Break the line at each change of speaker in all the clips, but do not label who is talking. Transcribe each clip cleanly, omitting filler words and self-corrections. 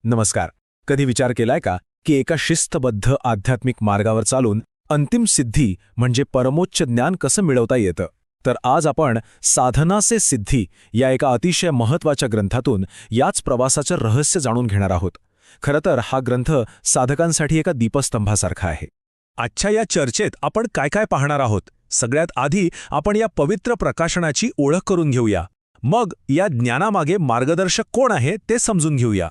नमस्कार. कधी विचार केलाय का की एका शिस्तबद्ध आध्यात्मिक मार्गावर चालून अंतिम सिद्धी म्हणजे परमोच्च ज्ञान कसं मिळवता येतं? तर आज आपण साधना से सिद्धी या एका अतिशय महत्त्वाच्या ग्रंथातून याच प्रवासाचं रहस्य जाणून घेणार आहोत. खरं तर हा ग्रंथ साधकांसाठी एका दीपस्तंभासारखा आहे. आजच्या या चर्चेत आपण काय काय पाहणार आहोत? सगळ्यात आधी आपण या पवित्र प्रकाशनाची ओळख करून घेऊया. मग या ज्ञानामागे मार्गदर्शक कोण आहे ते समजून घेऊया.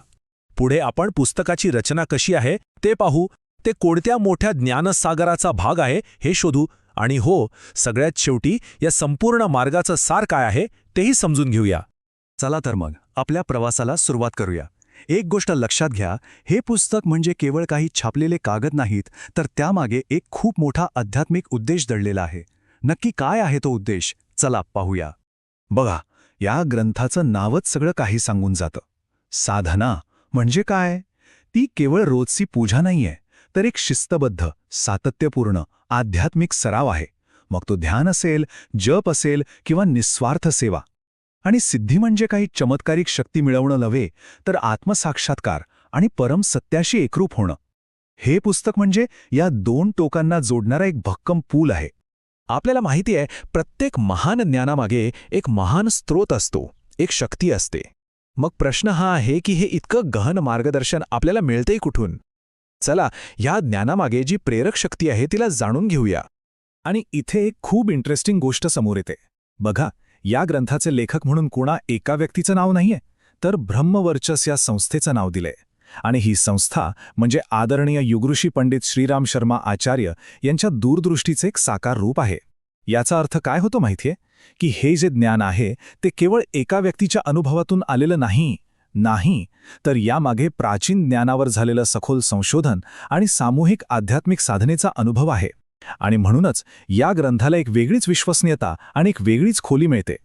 पुढे आपण पुस्तकाची रचना कशी आहे ते पाहू, ते कोणत्या मोठ्या ज्ञानसागराचा भाग आहे हे शोधू, आणि सगळ्यात शेवटी या संपूर्ण मार्गाचं सार काय आहे तेही समजून घेऊया.
चला तर मग आपल्या प्रवासाला सुरुवात करूया. एक गोष्ट लक्षात घ्या, हे पुस्तक म्हणजे केवळ काही छापलेले कागद नाहीत, तर त्यामागे एक खूप मोठा आध्यात्मिक उद्देश दडलेला आहे. नक्की काय आहे तो उद्देश? चला पाहूया. बघा, या ग्रंथाचं नावच सगळं काही सांगून जातं. साधना म्हणजे काय? ती केवळ रोजची पूजा नाहीये, तर एक शिस्तबद्ध, सातत्यपूर्ण आध्यात्मिक सराव आहे. मग तो ध्यान असेल, जप असेल किंवा निस्वार्थ सेवा. आणि सिद्धी म्हणजे काही चमत्कारिक शक्ती मिळवणं नव्हे, तर आत्मसाक्षात्कार आणि परम सत्याशी एकरूप होणं. हे पुस्तक म्हणजे या दोन टोकांना जोडणारा एक भक्कम पूल आहे.
आपल्याला माहिती आहे, प्रत्येक महान ज्ञानामागे एक महान स्रोत असतो, एक शक्ती असते. मग प्रश्न हा आहे की हे इतकं गहन मार्गदर्शन आपल्याला मिळतेय कुठून? चला, या ज्ञानामागे जी प्रेरक शक्ती आहे तिला जाणून घेऊया. आणि इथे एक खूप इंटरेस्टिंग गोष्ट समोर येते. बघा, या ग्रंथाचे लेखक म्हणून कोणा एका व्यक्तीचं नाव नाहीये, तर ब्रह्मवर्चस या संस्थेचं नाव दिलंय. आणि ही संस्था म्हणजे आदरणीय युगऋषी पंडित श्रीराम शर्मा आचार्य यांच्या दूरदृष्टीचे एक साकार रूप आहे. याचा अर्थ काय होतो माहितीये? की हे जे ज्ञान आहे ते केवळ एका व्यक्तीच्या अनुभवातून आलेलं नाही, तर यामागे प्राचीन ज्ञानावर झालेलं सखोल संशोधन आणि सामूहिक आध्यात्मिक साधनेचा अनुभव आहे. आणि म्हणूनच या ग्रंथाला एक वेगळीच विश्वसनीयता आणि एक वेगळीच खोली मिळते.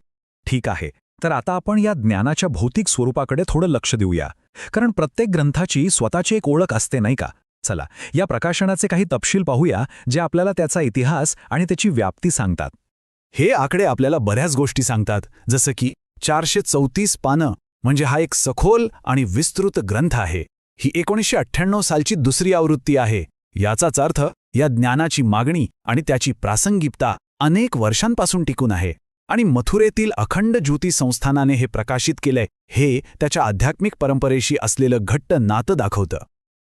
ठीक आहे, तर आता आपण या ज्ञानाच्या भौतिक स्वरूपाकडे थोडं लक्ष देऊया, कारण प्रत्येक ग्रंथाची स्वतःची एक ओळख असते, नाही का? चला, या प्रकाशनाचे काही तपशील पाहूया जे आपल्याला त्याचा इतिहास आणि त्याची व्याप्ती सांगतात. हे आकडे आपल्याला बऱ्याच गोष्टी सांगतात, जसं की 434 पानं म्हणजे हा एक सखोल आणि विस्तृत ग्रंथ आहे. ही 1998 सालची दुसरी आवृत्ती आहे. याचाच अर्थ या ज्ञानाची मागणी आणि त्याची प्रासंगिकता अनेक वर्षांपासून टिकून आहे. आणि मथुरेतील अखंड ज्योती संस्थानाने हे प्रकाशित केलंय. हे त्याच्या आध्यात्मिक परंपरेशी असलेलं घट्ट नातं दाखवतं.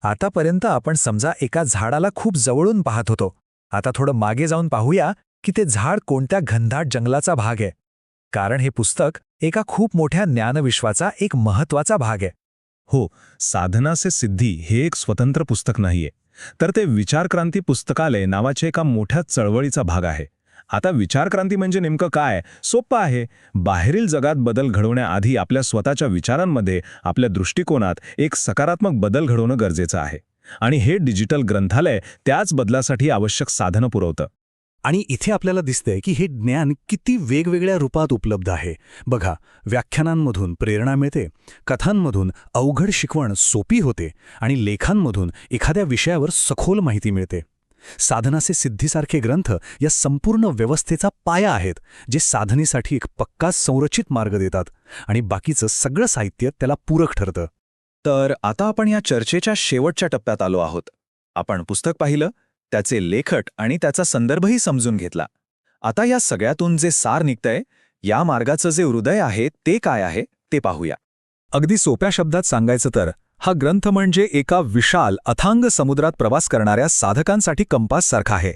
आतापर्यंत आपण समजा एका झाडाला खूप जवळून पाहत होतो. आता थोडं मागे जाऊन पाहूया की ते झाड कोणत्या घनदाट जंगलाचा भाग आहे. कारण हे पुस्तक एका खूप मोठ्या ज्ञानविश्वाचा एक महत्त्वाचा भाग आहे.
साधना से सिद्धी हे एक स्वतंत्र पुस्तक नाहीये, तर ते विचारक्रांती पुस्तकालय नावाच्या एका मोठ्या चळवळीचा भाग आहे. आता विचारक्रांती म्हणजे नेमकं काय? सोपं आहे. बाहेरील जगात बदल घडवण्याआधी आपल्या स्वतःच्या विचारांमध्ये, आपल्या दृष्टिकोनात एक सकारात्मक बदल घडवणं गरजेचं आहे. आणि हे डिजिटल ग्रंथालय त्याच बदलासाठी आवश्यक साधनं पुरवतं.
आणि इथे आपल्याला दिसतंय की हे ज्ञान किती वेगवेगळ्या रूपात उपलब्ध आहे. बघा, व्याख्यानांमधून प्रेरणा मिळते, कथांमधून अवघड शिकवण सोपी होते, आणि लेखांमधून एखाद्या विषयावर सखोल माहिती मिळते. साधना से सिद्धीसारखे ग्रंथ या संपूर्ण व्यवस्थेचा पाया आहेत, जे साधनेसाठी एक पक्का संरचित मार्ग देतात, आणि बाकीचं सगळं साहित्य त्याला पूरक ठरतं.
तर आता आपण या चर्चेच्या शेवटच्या टप्प्यात आलो आहोत. आपण पुस्तक पाहिलं, त्याचे लेखक आणि त्याचा संदर्भही समजून घेतला. आता या सगळ्यातून जे सार निघतंय, या मार्गाचं जे हृदय आहे ते काय आहे ते पाहूया. अगदी सोप्या शब्दात सांगायचं तर हा ग्रंथ म्हणजे एका विशाल अथांग समुद्रात प्रवास करणाऱ्या साधकांसाठी कंपाससारखा आहे.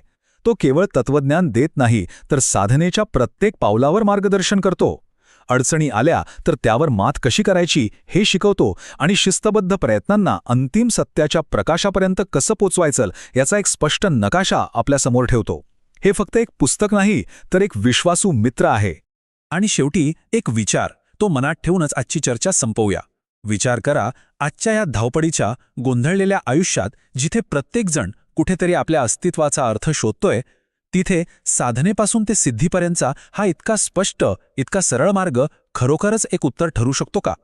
तो केवळ तत्वज्ञान देत नाही, तर साधनेच्या प्रत्येक पावलावर मार्गदर्शन करतो. अडचणी आल्या तर त्यावर मात कशी करायची हे शिकवतो, आणि शिस्तबद्ध प्रयत्नांना अंतिम सत्याच्या प्रकाशापर्यंत कसं पोचवायचं याचा एक स्पष्ट नकाशा आपल्यासमोर ठेवतो. हे फक्त एक पुस्तक नाही, तर एक विश्वासू मित्र आहे. आणि शेवटी एक विचार, तो मनात ठेवूनच आजची चर्चा संपवूया. विचार करा, आजच्या या धावपळीच्या, गोंधळलेल्या आयुष्यात जिथे प्रत्येकजण कुठेतरी आपल्या अस्तित्वाचा अर्थ शोधतोय, तिथे साधनेपासून ते सिद्धीपर्यंतचा हा इतका स्पष्ट, इतका सरळ मार्ग खरोखरच एक उत्तर ठरू शकतो का?